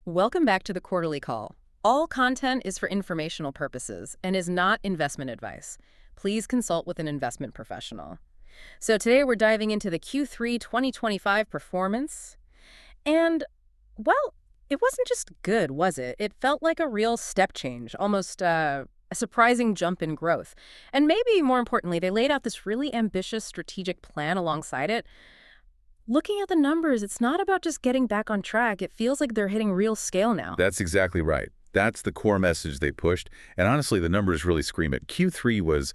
Welcome back to the quarterly call. All content is for informational purposes and is not investment advice. Please consult with an investment professional. So today we're diving into the Q3 2025 performance. And, well, it wasn't just good, was it? It felt like a real step change, almost a surprising jump in growth. And maybe more importantly, they laid out this really ambitious strategic plan alongside it. Looking at the numbers, it's not about just getting back on track. It feels like they're hitting real scale now. That's exactly right. That's the core message they pushed. And honestly, the numbers really scream it. Q3 was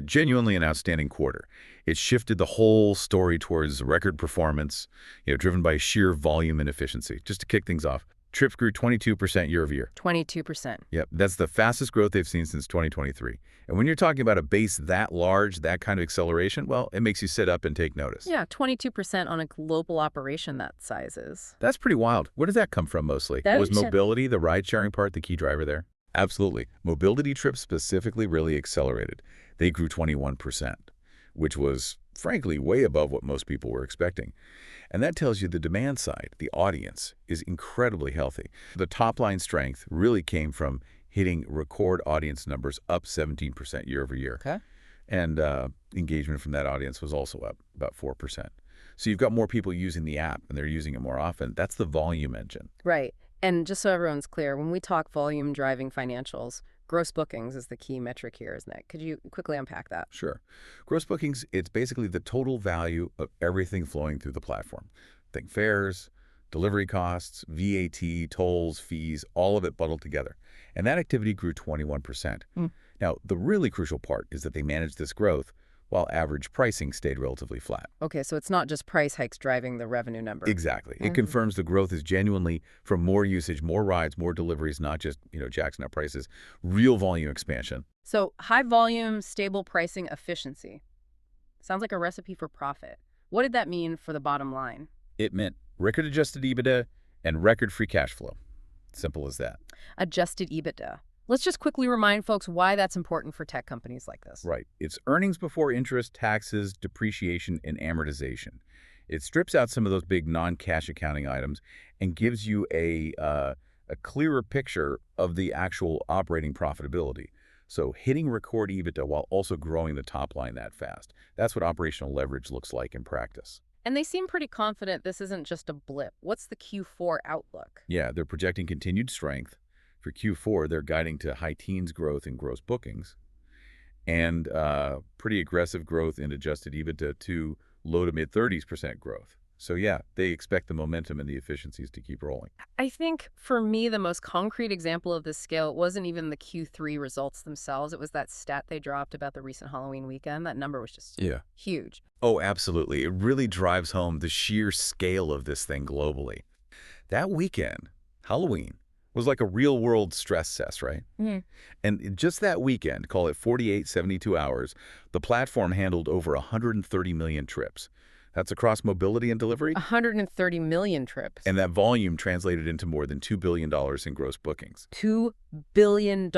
genuinely an outstanding quarter. It shifted the whole story towards record performance, driven by sheer volume and efficiency. Just to kick things off, trips grew 22% year over year. 22%. Yep, that's the fastest growth they've seen since 2023. And when you're talking about a base that large, that kind of acceleration, well, it makes you sit up and take notice. Yeah, 22% on a global operation that size is. That's pretty wild. Where did that come from mostly? Was mobility, the ride-sharing part, the key driver there? Absolutely. Mobility trips specifically really accelerated. They grew 21%, which was, frankly, way above what most people were expecting. And that tells you the demand side, the audience, is incredibly healthy. The top-line strength really came from hitting record audience numbers up 17% year over year. Okay. And engagement from that audience was also up about 4%. So you've got more people using the app, and they're using it more often. That's the volume engine. Right. And just so everyone's clear, when we talk volume driving financials, gross bookings is the key metric here, isn't it? Could you quickly unpack that? Sure. Gross bookings, it's basically the total value of everything flowing through the platform. Think fares, delivery costs, VAT, tolls, fees, all of it bundled together. And that activity grew 21%. Now, the really crucial part is that they managed this growth while average pricing stayed relatively flat. Okay, so it's not just price hikes driving the revenue number. Exactly. It confirms the growth is genuinely from more usage, more rides, more deliveries, not just, jacking up prices, real volume expansion. So high volume, stable pricing, efficiency. Sounds like a recipe for profit. What did that mean for the bottom line? It meant record adjusted EBITDA and record free cash flow. Simple as that. Adjusted EBITDA. Let's just quickly remind folks why that's important for tech companies like this. Right. It's earnings before interest, taxes, depreciation, and amortization. It strips out some of those big non-cash accounting items and gives you a clearer picture of the actual operating profitability. So hitting record EBITDA while also growing the top line that fast. That's what operational leverage looks like in practice. And they seem pretty confident this isn't just a blip. What's the Q4 outlook? Yeah, they're projecting continued strength. For Q4, they're guiding to high teens growth in gross bookings and pretty aggressive growth in adjusted EBITDA to low to mid-30s% growth. So yeah, they expect the momentum and the efficiencies to keep rolling. I think for me, the most concrete example of this scale wasn't even the Q3 results themselves. It was that stat they dropped about the recent Halloween weekend. That number was just huge. Oh, absolutely. It really drives home the sheer scale of this thing globally. That weekend, Halloween, was like a real-world stress test, right? And just that weekend, call it 48, 72 hours, the platform handled over 130 million trips. That's across mobility and delivery. 130 million trips. And that volume translated into more than $2 billion in gross bookings. $2 billion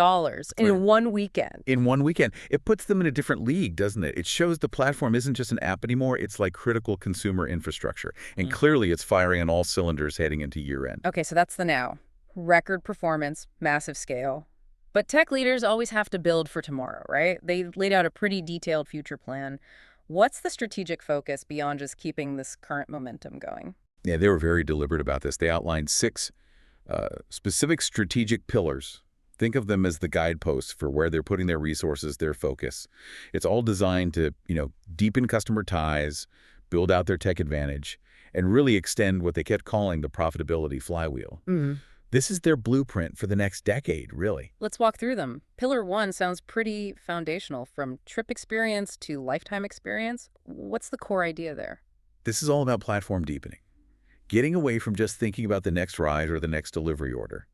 in one weekend. In one weekend. It puts them in a different league, doesn't it? It shows the platform isn't just an app anymore. It's like critical consumer infrastructure. And clearly it's firing on all cylinders heading into year-end. Okay, so that's the now. Record performance, massive scale. But tech leaders always have to build for tomorrow, right? They laid out a pretty detailed future plan. What's the strategic focus beyond just keeping this current momentum going? Yeah, they were very deliberate about this. They outlined 6 specific strategic pillars. Think of them as the guideposts for where they're putting their resources, their focus. It's all designed to, deepen customer ties, build out their tech advantage, and really extend what they kept calling the profitability flywheel. This is their blueprint for the next decade, really. Let's walk through them. Pillar 1 sounds pretty foundational, from trip experience to lifetime experience. What's the core idea there? This is all about platform deepening, getting away from just thinking about the next ride or the next delivery order.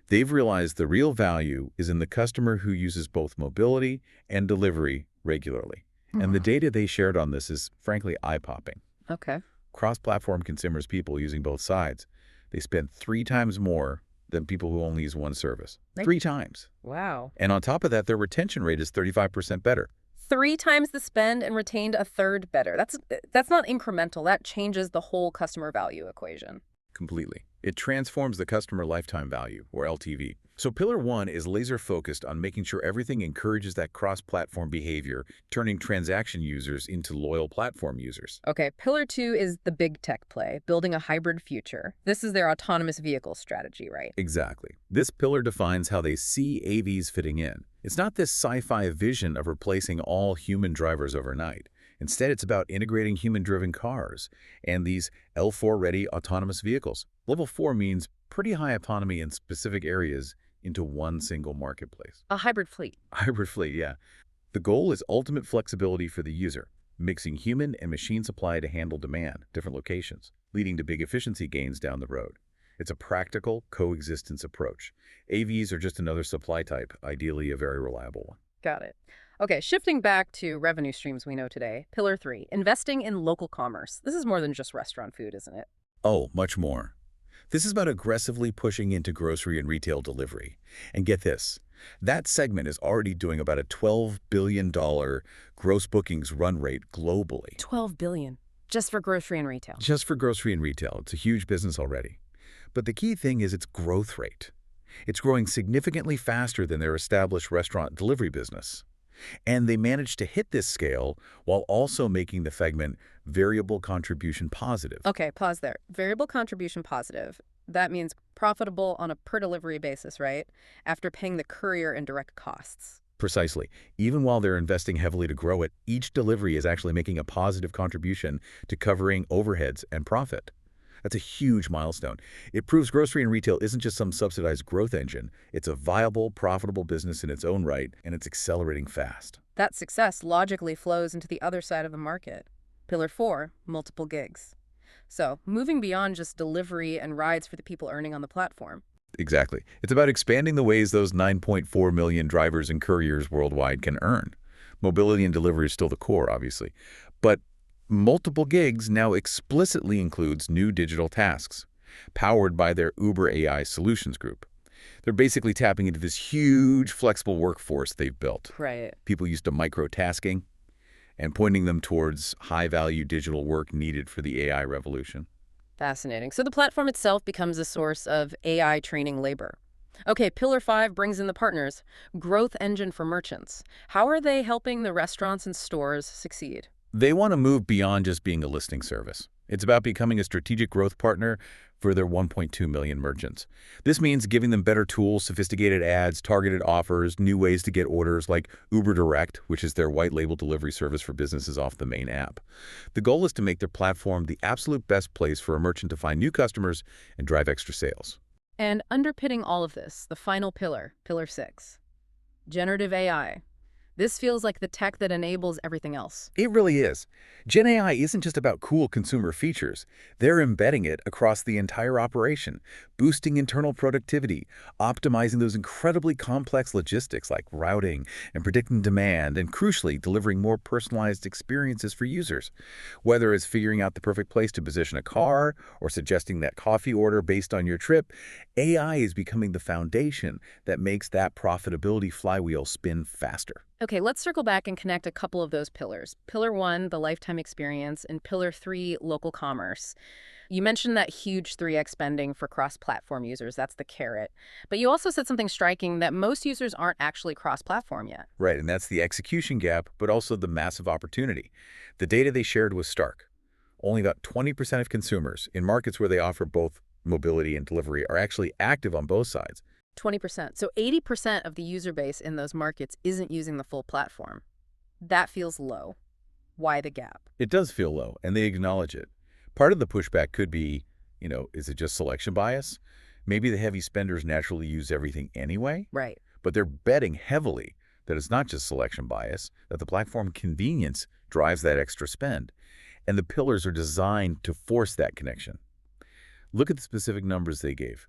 They've realized the real value is in the customer who uses both mobility and delivery regularly. And the data they shared on this is, frankly, eye-popping. Okay. Cross-platform consumers, people using both sides, they spend 3 times more than people who only use one service. 3 times. Wow. And on top of that, their retention rate is 35% better. 3 times the spend and retained a third better. That's not incremental. That changes the whole customer value equation. Completely. It transforms the customer lifetime value, or LTV. So Pillar 1 is laser-focused on making sure everything encourages that cross-platform behavior, turning transaction users into loyal platform users. Okay, Pillar 2 is the big tech play, building a hybrid future. This is their autonomous vehicle strategy, right? Exactly. This pillar defines how they see AVs fitting in. It's not this sci-fi vision of replacing all human drivers overnight. Instead, it's about integrating human-driven cars and these L4-ready autonomous vehicles. Level 4 means pretty high autonomy in specific areas into one single marketplace. A hybrid fleet. Hybrid fleet, yeah. The goal is ultimate flexibility for the user, mixing human and machine supply to handle demand, different locations, leading to big efficiency gains down the road. It's a practical coexistence approach. AVs are just another supply type, ideally a very reliable one. Got it. Okay, shifting back to revenue streams we know today. Pillar 3, investing in local commerce. This is more than just restaurant food, isn't it? Oh, much more. This is about aggressively pushing into grocery and retail delivery. And get this, that segment is already doing about a $12 billion gross bookings run rate globally. 12 billion, just for grocery and retail. Just for grocery and retail. It's a huge business already. But the key thing is its growth rate. It's growing significantly faster than their established restaurant delivery business. And they managed to hit this scale while also making the segment variable contribution positive. Okay, pause there. Variable contribution positive. That means profitable on a per delivery basis, right? After paying the courier and direct costs. Precisely. Even while they're investing heavily to grow it, each delivery is actually making a positive contribution to covering overheads and profit. That's a huge milestone. It proves grocery and retail isn't just some subsidized growth engine. It's a viable, profitable business in its own right, and it's accelerating fast. That success logically flows into the other side of the market. Pillar 4, multiple gigs. So, moving beyond just delivery and rides for the people earning on the platform. Exactly. It's about expanding the ways those 9.4 million drivers and couriers worldwide can earn. Mobility and delivery is still the core, obviously. But multiple gigs now explicitly includes new digital tasks, powered by their Uber AI Solutions Group. They're basically tapping into this huge flexible workforce they've built. Right. People used to micro-tasking and pointing them towards high-value digital work needed for the AI revolution. Fascinating. So the platform itself becomes a source of AI training labor. Okay, Pillar 5 brings in the partners. Growth engine for merchants. How are they helping the restaurants and stores succeed? They want to move beyond just being a listing service. It's about becoming a strategic growth partner for their 1.2 million merchants. This means giving them better tools, sophisticated ads, targeted offers, new ways to get orders like Uber Direct, which is their white label delivery service for businesses off the main app. The goal is to make their platform the absolute best place for a merchant to find new customers and drive extra sales. And underpinning all of this, the final pillar, Pillar 6, generative AI. This feels like the tech that enables everything else. It really is. Gen AI isn't just about cool consumer features. They're embedding it across the entire operation, boosting internal productivity, optimizing those incredibly complex logistics like routing and predicting demand, and crucially, delivering more personalized experiences for users. Whether it's figuring out the perfect place to position a car or suggesting that coffee order based on your trip, AI is becoming the foundation that makes that profitability flywheel spin faster. Okay, let's circle back and connect a couple of those pillars. Pillar 1, the lifetime experience, and Pillar 3, local commerce. You mentioned that huge 3x spending for cross-platform users. That's the carrot. But you also said something striking, that most users aren't actually cross-platform yet. Right, and that's the execution gap, but also the massive opportunity. The data they shared was stark. Only about 20% of consumers in markets where they offer both mobility and delivery are actually active on both sides. 20%. So 80% of the user base in those markets isn't using the full platform. That feels low. Why the gap? It does feel low, and they acknowledge it. Part of the pushback could be, is it just selection bias? Maybe the heavy spenders naturally use everything anyway? Right. But they're betting heavily that it's not just selection bias, that the platform convenience drives that extra spend. And the pillars are designed to force that connection. Look at the specific numbers they gave.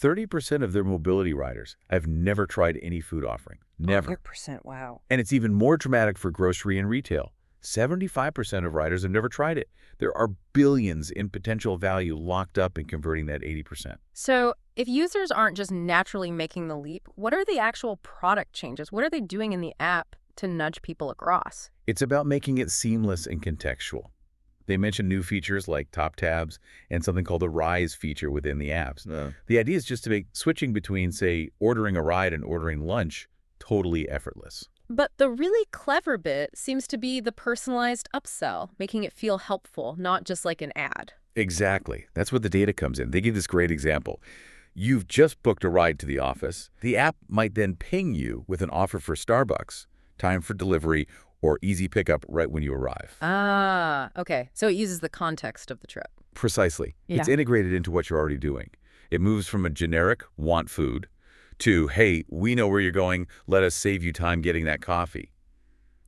30% of their mobility riders have never tried any food offering. Never. 100%, wow. And it's even more dramatic for grocery and retail. 75% of riders have never tried it. There are billions in potential value locked up in converting that 80%. So if users aren't just naturally making the leap, what are the actual product changes? What are they doing in the app to nudge people across? It's about making it seamless and contextual. They mention new features like top tabs and something called the Rise feature within the apps. Yeah. The idea is just to make switching between, say, ordering a ride and ordering lunch totally effortless. But the really clever bit seems to be the personalized upsell, making it feel helpful, not just like an ad. Exactly. That's where the data comes in. They give this great example. You've just booked a ride to the office. The app might then ping you with an offer for Starbucks, time for delivery, or easy pickup right when you arrive. Ah, okay. So it uses the context of the trip. Precisely. Yeah. It's integrated into what you're already doing. It moves from a generic want food to, hey, we know where you're going, let us save you time getting that coffee.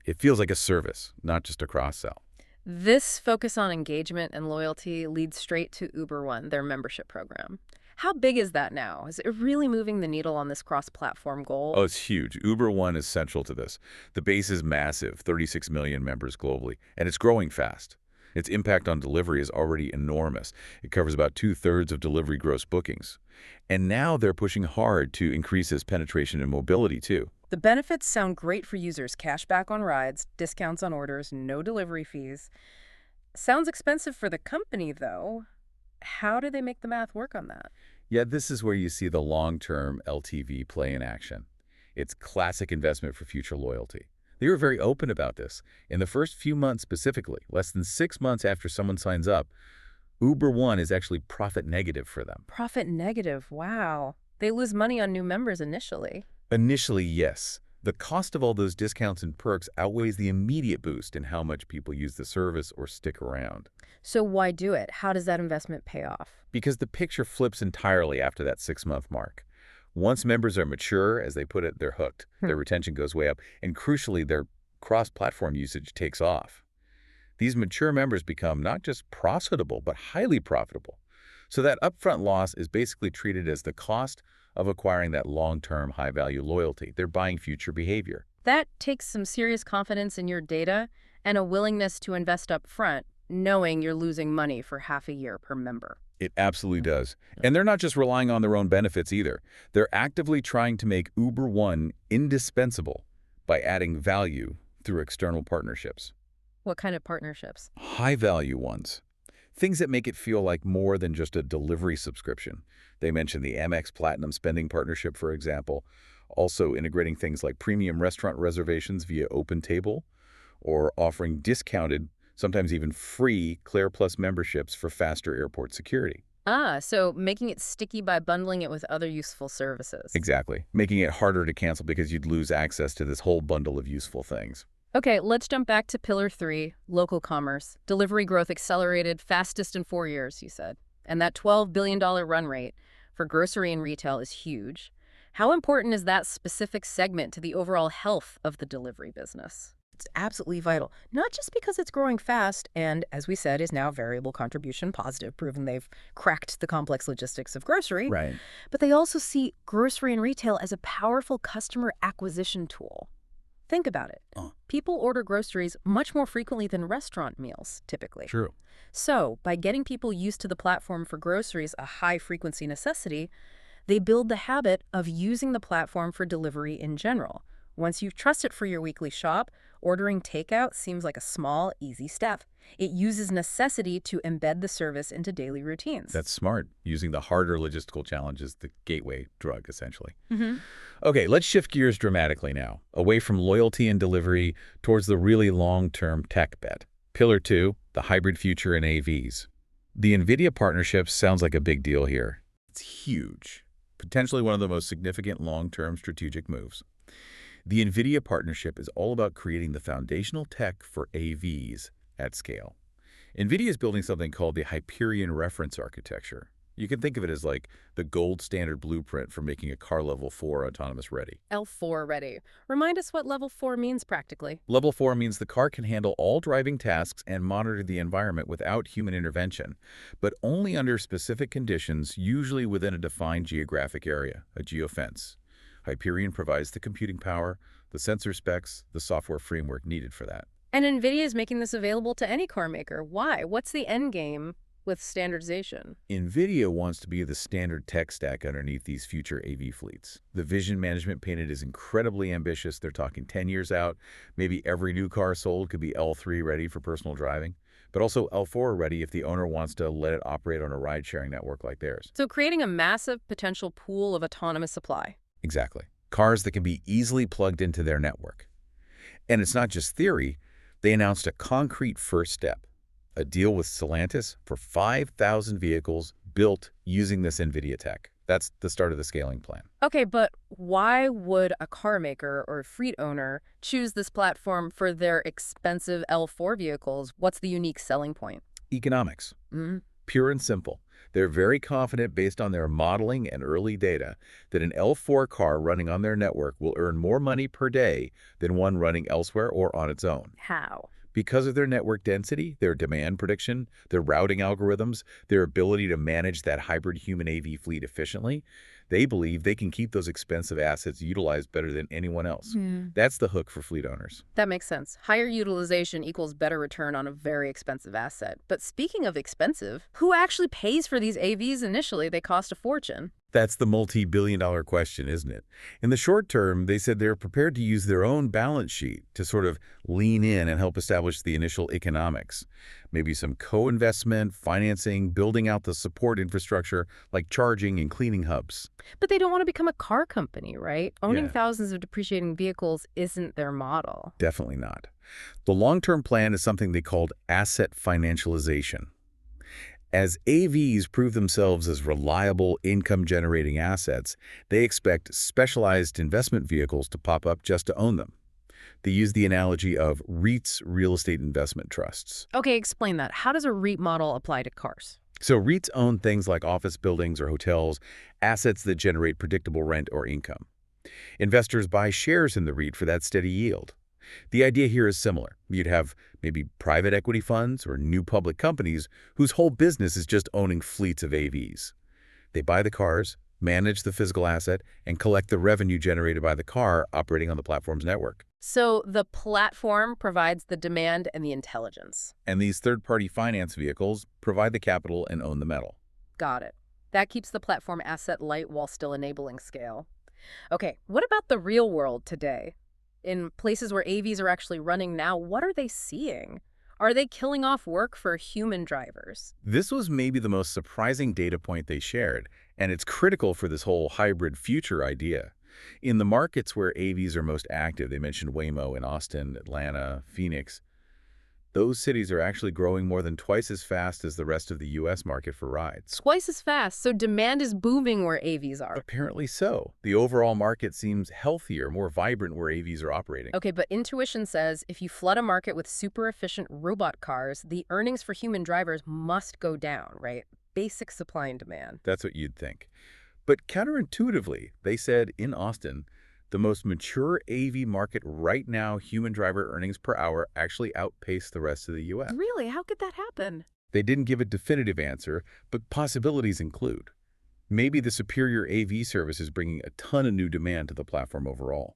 It feels like a service, not just a cross-sell. This focus on engagement and loyalty leads straight to Uber One, their membership program. How big is that now? Is it really moving the needle on this cross-platform goal? Oh, it's huge. Uber One is central to this. The base is massive, 36 million members globally, and it's growing fast. Its impact on delivery is already enormous. It covers about 2/3 of delivery gross bookings. And now they're pushing hard to increase its penetration in mobility, too. The benefits sound great for users. Cash back on rides, discounts on orders, no delivery fees. Sounds expensive for the company, though. How do they make the math work on that? Yeah, this is where you see the long-term LTV play in action. It's classic investment for future loyalty. They were very open about this. In the first few months specifically, less than 6 months after someone signs up, Uber One is actually profit negative for them. Profit negative, wow. They lose money on new members initially. Initially, yes. The cost of all those discounts and perks outweighs the immediate boost in how much people use the service or stick around. So why do it? How does that investment pay off? Because the picture flips entirely after that 6-month mark. Once members are mature, as they put it, they're hooked. Their retention goes way up, and crucially, their cross-platform usage takes off. These mature members become not just profitable, but highly profitable. So that upfront loss is basically treated as the cost of acquiring that long-term high-value loyalty. They're buying future behavior. That takes some serious confidence in your data and a willingness to invest up front, knowing you're losing money for half a year per member. It absolutely does. And they're not just relying on their own benefits either. They're actively trying to make Uber One indispensable by adding value through external partnerships. What kind of partnerships? High-value ones. Things that make it feel like more than just a delivery subscription. They mentioned the Amex Platinum Spending Partnership, for example, also integrating things like premium restaurant reservations via OpenTable, or offering discounted, sometimes even free, Claire Plus memberships for faster airport security. Ah, so making it sticky by bundling it with other useful services. Exactly. Making it harder to cancel because you'd lose access to this whole bundle of useful things. Okay, let's jump back to Pillar 3, local commerce. Delivery growth accelerated fastest in 4 years, you said. And that $12 billion run rate for grocery and retail is huge. How important is that specific segment to the overall health of the delivery business? It's absolutely vital, not just because it's growing fast and, as we said, is now variable contribution positive, proven they've cracked the complex logistics of grocery, Right. but they also see grocery and retail as a powerful customer acquisition tool. Think about it. People order groceries much more frequently than restaurant meals, typically. True. So, by getting people used to the platform for groceries, a high-frequency necessity, they build the habit of using the platform for delivery in general. Once you trust it for your weekly shop, ordering takeout seems like a small, easy step. It uses necessity to embed the service into daily routines. That's smart, using the harder logistical challenge as the gateway drug, essentially. Mm-hmm. Okay, let's shift gears dramatically now, away from loyalty and delivery towards the really long-term tech bet. Pillar 2, the hybrid future in AVs. The NVIDIA partnership sounds like a big deal here. It's huge, potentially one of the most significant long-term strategic moves. The NVIDIA partnership is all about creating the foundational tech for AVs at scale. NVIDIA is building something called the Hyperion Reference Architecture. You can think of it as like the gold standard blueprint for making a car Level 4 autonomous ready. L4 ready. Remind us what Level 4 means practically. Level 4 means the car can handle all driving tasks and monitor the environment without human intervention, but only under specific conditions, usually within a defined geographic area, a geofence. Hyperion provides the computing power, the sensor specs, the software framework needed for that. And NVIDIA is making this available to any car maker. Why? What's the end game with standardization? NVIDIA wants to be the standard tech stack underneath these future AV fleets. The vision management painted is incredibly ambitious. They're talking 10 years out. Maybe every new car sold could be L3 ready for personal driving. but also L4 ready if the owner wants to let it operate on a ride-sharing network like theirs. So creating a massive potential pool of autonomous supply. Exactly. Cars that can be easily plugged into their network. And it's not just theory. They announced a concrete first step, a deal with Stellantis for 5,000 vehicles built using this NVIDIA tech. That's the start of the scaling plan. Okay, but why would a car maker or fleet owner choose this platform for their expensive L4 vehicles? What's the unique selling point? Economics. Mm-hmm. Pure and simple. They're very confident based on their modeling and early data that an L4 car running on their network will earn more money per day than one running elsewhere or on its own. How? Because of their network density, their demand prediction, their routing algorithms, their ability to manage that hybrid human AV fleet efficiently, they believe they can keep those expensive assets utilized better than anyone else. That's the hook for fleet owners. That makes sense. Higher utilization equals better return on a very expensive asset. But speaking of expensive, who actually pays for these AVs initially? They cost a fortune. That's the multi-billion-dollar question, isn't it? In the short term, they said they're prepared to use their own balance sheet to sort of lean in and help establish the initial economics. Maybe some co-investment, financing, building out the support infrastructure like charging and cleaning hubs. But they don't want to become a car company, right? Owning Yeah. thousands of depreciating vehicles isn't their model. Definitely not. The long-term plan is something they called asset financialization. As AVs prove themselves as reliable income-generating assets, they expect specialized investment vehicles to pop up just to own them. They use the analogy of REITs, real estate investment trusts. Okay, explain that. How does a REIT model apply to cars? So REITs own things like office buildings or hotels, assets that generate predictable rent or income. Investors buy shares in the REIT for that steady yield. The idea here is similar. You'd have maybe private equity funds or new public companies whose whole business is just owning fleets of AVs. They buy the cars, manage the physical asset, and collect the revenue generated by the car operating on the platform's network. So the platform provides the demand and the intelligence. And these third-party finance vehicles provide the capital and own the metal. Got it. That keeps the platform asset light while still enabling scale. Okay, what about the real world today? In places where AVs are actually running now, what are they seeing? Are they killing off work for human drivers? This was maybe the most surprising data point they shared, and it's critical for this whole hybrid future idea. In the markets where AVs are most active, they mentioned Waymo in Austin, Atlanta, Phoenix, those cities are actually growing more than twice as fast as the rest of the U.S. market for rides. Twice as fast, so demand is booming where AVs are. Apparently so. The overall market seems healthier, more vibrant where AVs are operating. Okay, but intuition says if you flood a market with super efficient robot cars, the earnings for human drivers must go down, right? Basic supply and demand. That's what you'd think. But counterintuitively, they said in Austin, the most mature AV market right now, human driver earnings per hour actually outpaced the rest of the U.S. Really? How could that happen? They didn't give a definitive answer, but possibilities include. Maybe the superior AV service is bringing a ton of new demand to the platform overall.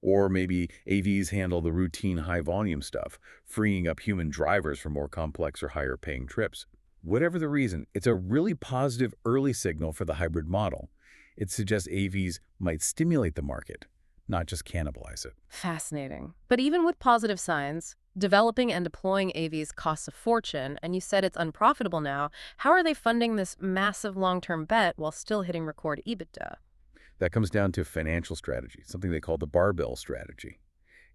Or maybe AVs handle the routine high-volume stuff, freeing up human drivers for more complex or higher-paying trips. Whatever the reason, it's a really positive early signal for the hybrid model. It suggests AVs might stimulate the market, not just cannibalize it. Fascinating. But even with positive signs, developing and deploying AVs costs a fortune, and you said it's unprofitable now. How are they funding this massive long-term bet while still hitting record EBITDA? That comes down to financial strategy, something they call the barbell strategy.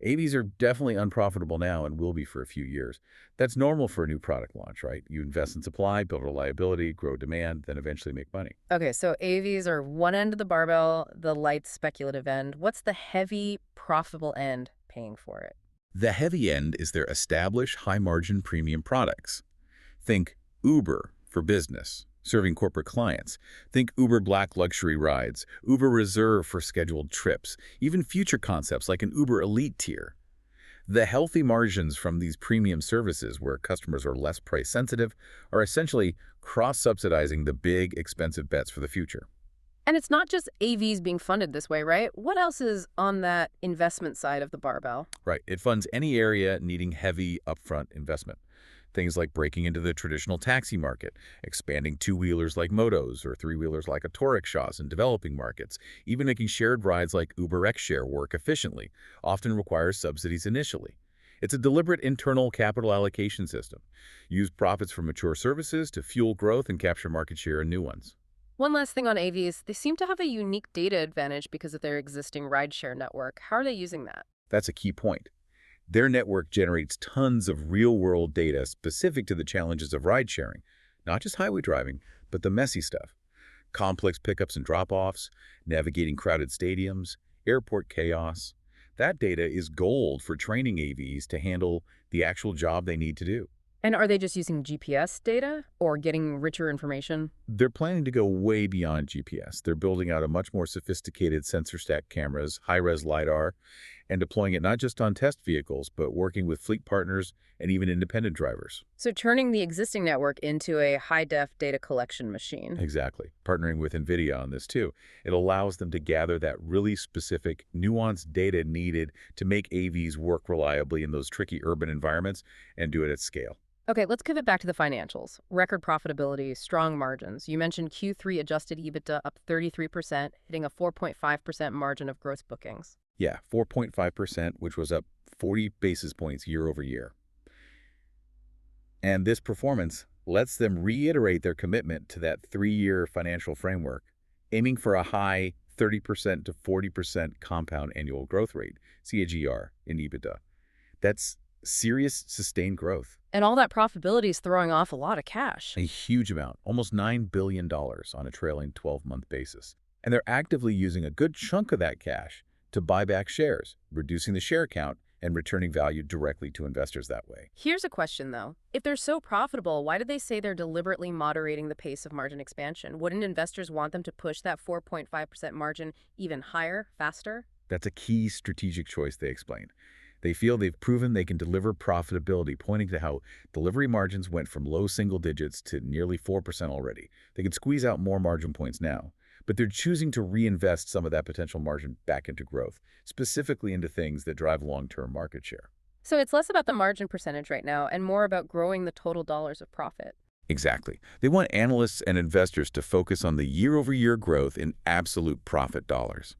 AVs are definitely unprofitable now and will be for a few years. That's normal for a new product launch, right? You invest in supply, build reliability, grow demand, then eventually make money. Okay, so AVs are one end of the barbell, the light speculative end. What's the heavy, profitable end paying for it? The heavy end is their established high-margin premium products. Think Uber for business, serving corporate clients. Think Uber Black luxury rides, Uber Reserve for scheduled trips, even future concepts like an Uber Elite tier. The healthy margins from these premium services where customers are less price sensitive are essentially cross-subsidizing the big, expensive bets for the future. And it's not just AVs being funded this way, right? What else is on that investment side of the barbell? Right. It funds any area needing heavy upfront investment. Things like breaking into the traditional taxi market, expanding two-wheelers like motos or three-wheelers like autorickshaws in developing markets, even making shared rides like UberX Share work efficiently, often requires subsidies initially. It's a deliberate internal capital allocation system. Use profits from mature services to fuel growth and capture market share in new ones. One last thing on AVs, they seem to have a unique data advantage because of their existing rideshare network. How are they using that? That's a key point. Their network generates tons of real-world data specific to the challenges of ride-sharing, not just highway driving, but the messy stuff. Complex pickups and drop-offs, navigating crowded stadiums, airport chaos. That data is gold for training AVs to handle the actual job they need to do. And are they just using GPS data or getting richer information? They're planning to go way beyond GPS. They're building out a much more sophisticated sensor stack cameras, high-res LiDAR, and deploying it not just on test vehicles, but working with fleet partners and even independent drivers. So turning the existing network into a high-def data collection machine. Exactly. Partnering with NVIDIA on this too. It allows them to gather that really specific, nuanced data needed to make AVs work reliably in those tricky urban environments and do it at scale. Okay, let's pivot back to the financials. Record profitability, strong margins. You mentioned Q3 adjusted EBITDA up 33%, hitting a 4.5% margin of gross bookings. Yeah, 4.5%, which was up 40 basis points year over year. And this performance lets them reiterate their commitment to that 3-year financial framework, aiming for a high 30% to 40% compound annual growth rate, CAGR, in EBITDA. That's serious, sustained growth. And all that profitability is throwing off a lot of cash. A huge amount, almost $9 billion on a trailing 12-month basis. And they're actively using a good chunk of that cash to buy back shares, reducing the share count and returning value directly to investors that way. Here's a question, though. If they're so profitable, why did they say they're deliberately moderating the pace of margin expansion? Wouldn't investors want them to push that 4.5% margin even higher, faster? That's a key strategic choice, they explained. They feel they've proven they can deliver profitability, pointing to how delivery margins went from low single digits to nearly 4% already. They can squeeze out more margin points now, but they're choosing to reinvest some of that potential margin back into growth, specifically into things that drive long-term market share. So it's less about the margin percentage right now and more about growing the total dollars of profit. Exactly. They want analysts and investors to focus on the year-over-year growth in absolute profit dollars.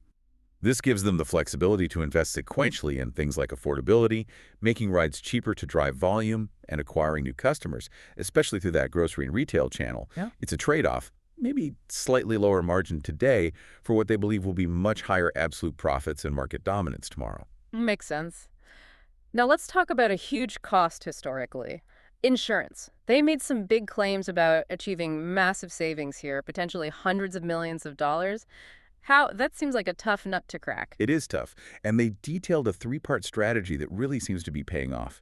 This gives them the flexibility to invest sequentially in things like affordability, making rides cheaper to drive volume, and acquiring new customers, especially through that grocery and retail channel. Yeah. It's a trade-off, maybe slightly lower margin today for what they believe will be much higher absolute profits and market dominance tomorrow. Makes sense. Now let's talk about a huge cost historically. Insurance. They made some big claims about achieving massive savings here, potentially hundreds of millions of dollars. That seems like a tough nut to crack. It is tough, and they detailed a 3-part strategy that really seems to be paying off.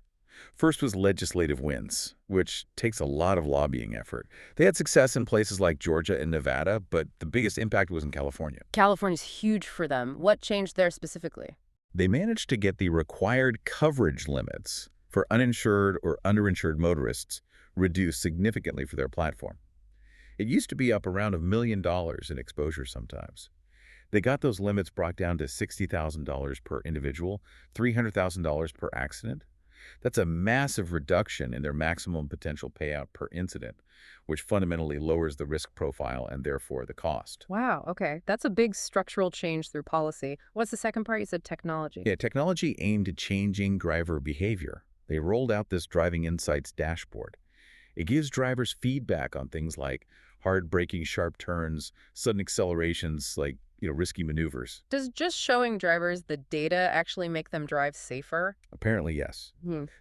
First was legislative wins, which takes a lot of lobbying effort. They had success in places like Georgia and Nevada, but the biggest impact was in California. California's huge for them. What changed there specifically? They managed to get the required coverage limits for uninsured or underinsured motorists reduced significantly for their platform. It used to be up around $1 million in exposure sometimes. They got those limits brought down to $60,000 per individual, $300,000 per accident. That's a massive reduction in their maximum potential payout per incident, which fundamentally lowers the risk profile and therefore the cost. Wow, okay. That's a big structural change through policy. What's the second part? You said technology. Yeah, technology aimed at changing driver behavior. They rolled out this Driving Insights dashboard. It gives drivers feedback on things like hard braking, sharp turns, sudden accelerations, like risky maneuvers. Does just showing drivers the data actually make them drive safer? Apparently, yes.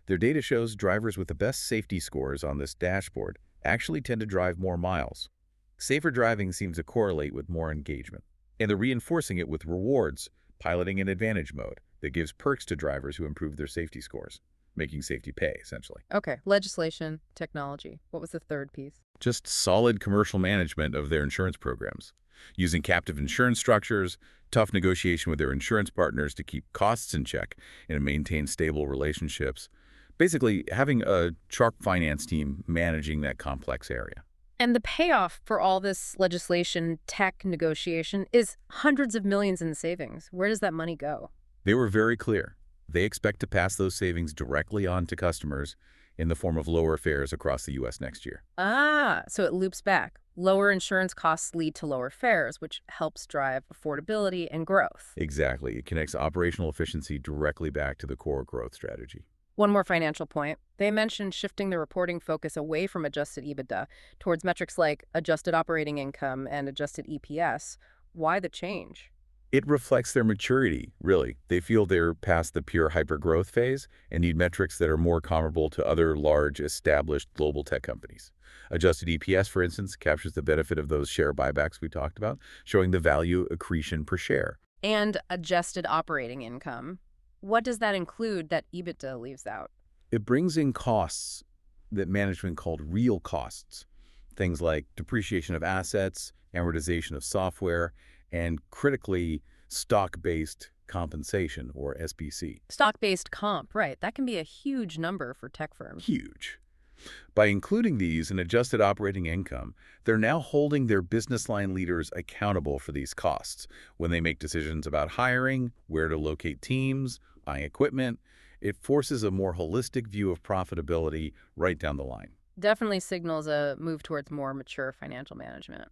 Their data shows drivers with the best safety scores on this dashboard actually tend to drive more miles. Safer driving seems to correlate with more engagement. And they're reinforcing it with rewards, piloting in advantage mode that gives perks to drivers who improve their safety scores, making safety pay, essentially. Okay, legislation, technology. What was the third piece? Just solid commercial management of their insurance programs. Using captive insurance structures, tough negotiation with their insurance partners to keep costs in check and maintain stable relationships. Basically, having a sharp finance team managing that complex area. And the payoff for all this legislation, tech negotiation, is hundreds of millions in savings. Where does that money go? They were very clear. They expect to pass those savings directly on to customers in the form of lower fares across the U.S. next year. Ah, so it loops back. Lower insurance costs lead to lower fares, which helps drive affordability and growth. Exactly. It connects operational efficiency directly back to the core growth strategy. One more financial point. They mentioned shifting the reporting focus away from adjusted EBITDA towards metrics like adjusted operating income and adjusted EPS. Why the change? It reflects their maturity, really. They feel they're past the pure hypergrowth phase and need metrics that are more comparable to other large, established global tech companies. Adjusted EPS, for instance, captures the benefit of those share buybacks we talked about, showing the value accretion per share. And adjusted operating income. What does that include that EBITDA leaves out? It brings in costs that management called real costs, things like depreciation of assets, amortization of software, and critically, stock-based compensation, or SBC. Stock-based comp, right. That can be a huge number for tech firms. Huge. By including these in adjusted operating income, they're now holding their business line leaders accountable for these costs when they make decisions about hiring, where to locate teams, buying equipment. It forces a more holistic view of profitability right down the line. Definitely signals a move towards more mature financial management.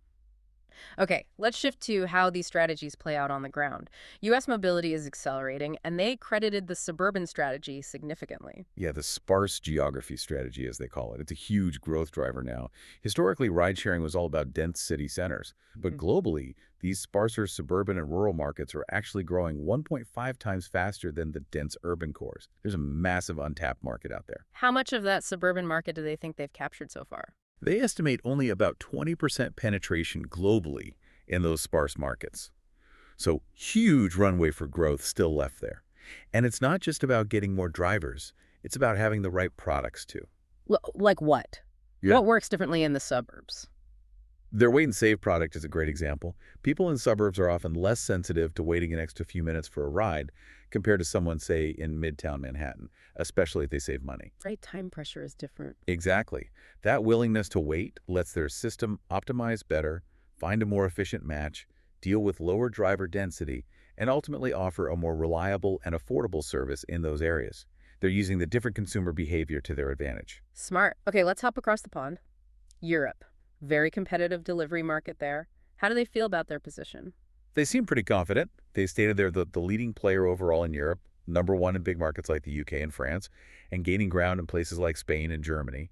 Okay, let's shift to how these strategies play out on the ground. U.S. mobility is accelerating, and they credited the suburban strategy significantly. Yeah, the sparse geography strategy, as they call it. It's a huge growth driver now. Historically, ride-sharing was all about dense city centers. But globally, these sparser suburban and rural markets are actually growing 1.5 times faster than the dense urban cores. There's a massive untapped market out there. How much of that suburban market do they think they've captured so far? They estimate only about 20% penetration globally in those sparse markets. So huge runway for growth still left there. And it's not just about getting more drivers. It's about having the right products too. Like what? Yeah. What works differently in the suburbs? Their Wait and Save product is a great example. People in suburbs are often less sensitive to waiting an extra few minutes for a ride compared to someone, say, in Midtown Manhattan, especially if they save money. Right, time pressure is different. Exactly. That willingness to wait lets their system optimize better, find a more efficient match, deal with lower driver density, and ultimately offer a more reliable and affordable service in those areas. They're using the different consumer behavior to their advantage. Smart. Okay, let's hop across the pond. Europe. Very competitive delivery market there. How do they feel about their position? They seem pretty confident. They stated they're the leading player overall in Europe, #1 in big markets like the UK and France, and gaining ground in places like Spain and Germany.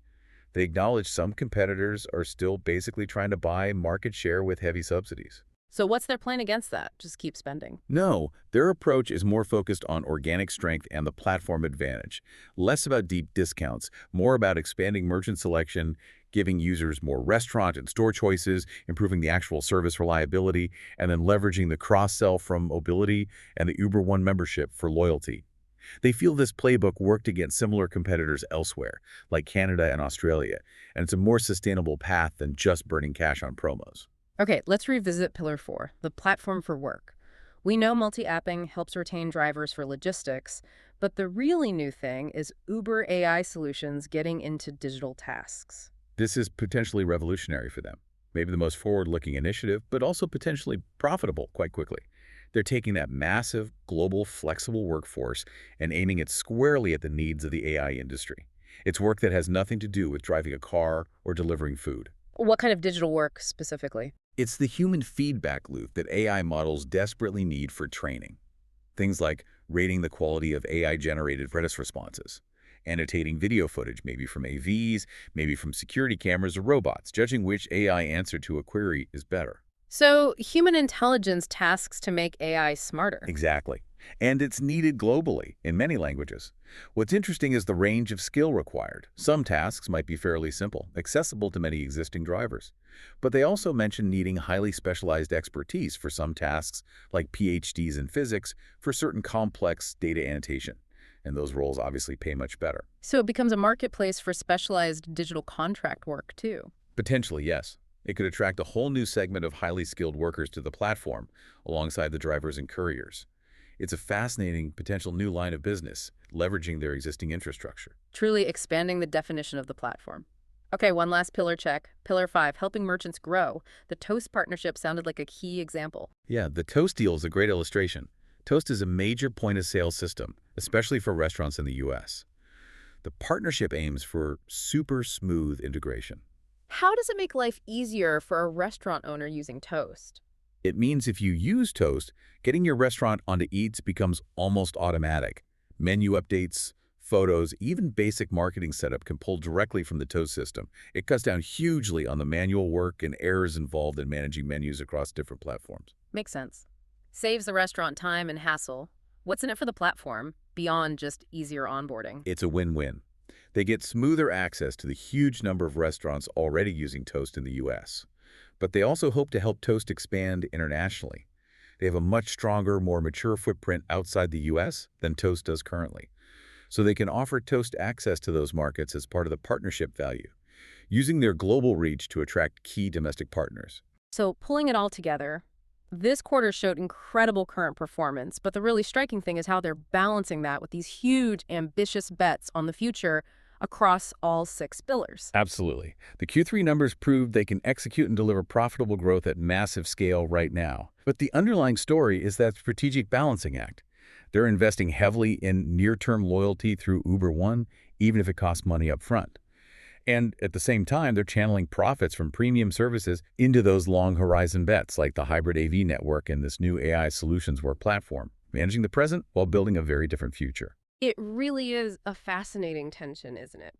They acknowledge some competitors are still basically trying to buy market share with heavy subsidies. So what's their plan against that? Just keep spending. No, their approach is more focused on organic strength and the platform advantage. Less about deep discounts, more about expanding merchant selection, giving users more restaurant and store choices, improving the actual service reliability, and then leveraging the cross-sell from mobility and the Uber One membership for loyalty. They feel this playbook worked against similar competitors elsewhere, like Canada and Australia, and it's a more sustainable path than just burning cash on promos. Okay, let's revisit Pillar 4, the platform for work. We know multi-apping helps retain drivers for logistics, but the really new thing is Uber AI solutions getting into digital tasks. This is potentially revolutionary for them. Maybe the most forward-looking initiative, but also potentially profitable quite quickly. They're taking that massive, global, flexible workforce and aiming it squarely at the needs of the AI industry. It's work that has nothing to do with driving a car or delivering food. What kind of digital work specifically? It's the human feedback loop that AI models desperately need for training. Things like rating the quality of AI-generated Redis responses, annotating video footage, maybe from AVs, maybe from security cameras or robots, judging which AI answer to a query is better. So human intelligence tasks to make AI smarter. Exactly. And it's needed globally, in many languages. What's interesting is the range of skill required. Some tasks might be fairly simple, accessible to many existing drivers. But they also mention needing highly specialized expertise for some tasks, like PhDs in physics, for certain complex data annotation. And those roles obviously pay much better. So it becomes a marketplace for specialized digital contract work, too. Potentially, yes. It could attract a whole new segment of highly skilled workers to the platform, alongside the drivers and couriers. It's a fascinating potential new line of business, leveraging their existing infrastructure. Truly expanding the definition of the platform. Okay, one last pillar check. Pillar 5, helping merchants grow. The Toast partnership sounded like a key example. Yeah, the Toast deal is a great illustration. Toast is a major point-of-sale system, especially for restaurants in the U.S. The partnership aims for super smooth integration. How does it make life easier for a restaurant owner using Toast? It means if you use Toast, getting your restaurant onto Eats becomes almost automatic. Menu updates, photos, even basic marketing setup can pull directly from the Toast system. It cuts down hugely on the manual work and errors involved in managing menus across different platforms. Makes sense. Saves the restaurant time and hassle. What's in it for the platform, beyond just easier onboarding? It's a win-win. They get smoother access to the huge number of restaurants already using Toast in the U.S. But they also hope to help Toast expand internationally. They have a much stronger, more mature footprint outside the U.S. than Toast does currently. So they can offer Toast access to those markets as part of the partnership value, using their global reach to attract key domestic partners. So pulling it all together, this quarter showed incredible current performance, but the really striking thing is how they're balancing that with these huge, ambitious bets on the future across all 6 pillars. Absolutely. The Q3 numbers prove they can execute and deliver profitable growth at massive scale right now. But the underlying story is that strategic balancing act. They're investing heavily in near-term loyalty through Uber One, even if it costs money up front. And at the same time, they're channeling profits from premium services into those long-horizon bets like the hybrid AV network and this new AI solutions work platform, managing the present while building a very different future. It really is a fascinating tension, isn't it?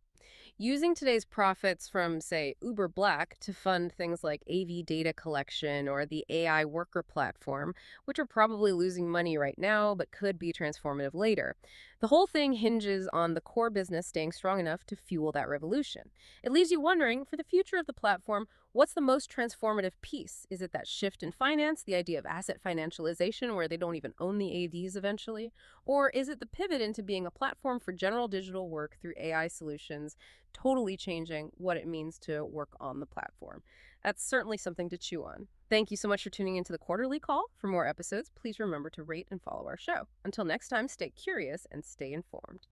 Using today's profits from, say, Uber Black to fund things like AV data collection or the AI worker platform, which are probably losing money right now but could be transformative later. The whole thing hinges on the core business staying strong enough to fuel that revolution. It leaves you wondering, for the future of the platform, what's the most transformative piece? Is it that shift in finance, the idea of asset financialization where they don't even own the AVs eventually? Or is it the pivot into being a platform for general digital work through AI solutions, totally changing what it means to work on the platform? That's certainly something to chew on. Thank you so much for tuning into the Quarterly Call. For more episodes, please remember to rate and follow our show. Until next time, stay curious and stay informed.